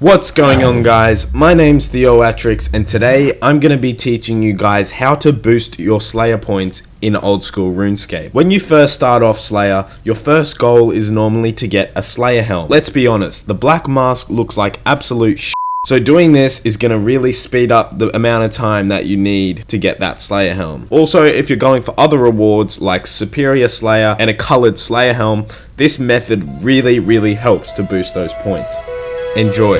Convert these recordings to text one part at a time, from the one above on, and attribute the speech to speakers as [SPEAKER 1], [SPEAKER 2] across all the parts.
[SPEAKER 1] What's going on, guys? My name's Theoatrix, and today I'm going to be teaching you guys how to boost your Slayer points in old school RuneScape. When you first start off Slayer, your first goal is normally to get a Slayer helm. Let's be honest, the black mask looks like absolute shit. So doing this is going to really speed up the amount of time that you need to get that Slayer helm. Also, if you're going for other rewards like Superior Slayer and a colored Slayer helm, this method really helps to boost those points. Enjoy.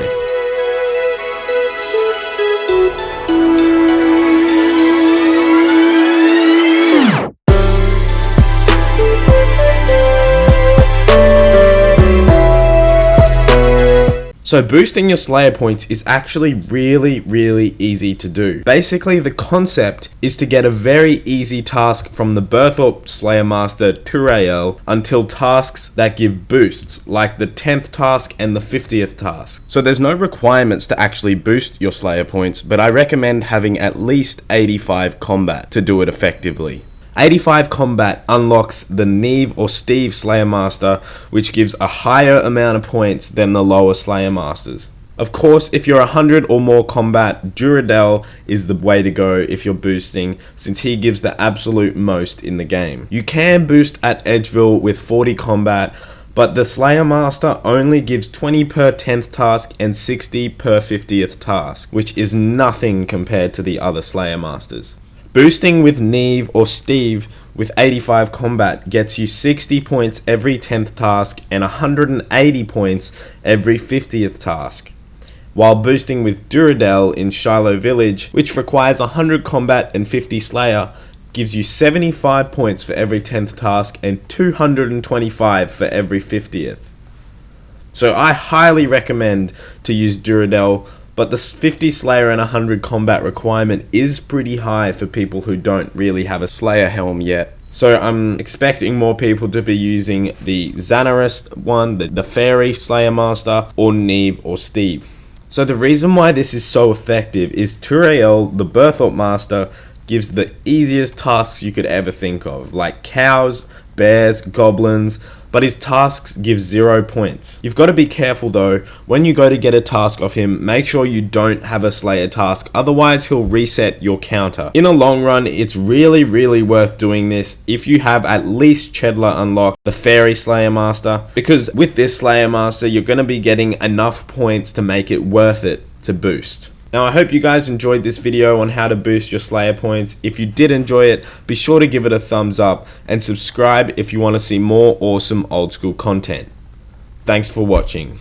[SPEAKER 1] So boosting your Slayer points is actually really easy to do. Basically, the concept is to get a very easy task from the Berthorp Slayer Master Turael until tasks that give boosts, like the 10th task and the 50th task. So there's no requirements to actually boost your Slayer points, but I recommend having at least 85 combat to do it effectively. 85 combat unlocks the Neve or Steve Slayer Master, which gives a higher amount of points than the lower Slayer Masters. Of course, if you're 100 or more combat, Duradel is the way to go if you're boosting, since he gives the absolute most in the game. You can boost at Edgeville with 40 combat, but the Slayer Master only gives 20 per 10th task and 60 per 50th task, which is nothing compared to the other Slayer Masters. Boosting with Neve or Steve with 85 combat gets you 60 points every 10th task and 180 points every 50th task. While boosting with Duradel in Shiloh Village, which requires 100 combat and 50 Slayer, gives you 75 points for every 10th task and 225 for every 50th. So I highly recommend to use Duradel, but the 50 Slayer and 100 combat requirement is pretty high for people who don't really have a Slayer helm yet. So I'm expecting more people to be using the Xanaris one, the Fairy Slayer Master, or Neve or Steve. So the reason why this is so effective is Turael, the Berthorp Master, gives the easiest tasks you could ever think of, like cows, bears, goblins, but his tasks give 0 points. You've got to be careful though, when you go to get a task off him, make sure you don't have a Slayer task, otherwise he'll reset your counter. In a long run, it's really worth doing this if you have at least Chedler unlocked, the Fairy Slayer Master, because with this Slayer Master, you're going to be getting enough points to make it worth it to boost. Now I hope you guys enjoyed this video on how to boost your Slayer points. If you did enjoy it, be sure to give it a thumbs up and subscribe if you want to see more awesome old school content. Thanks for watching.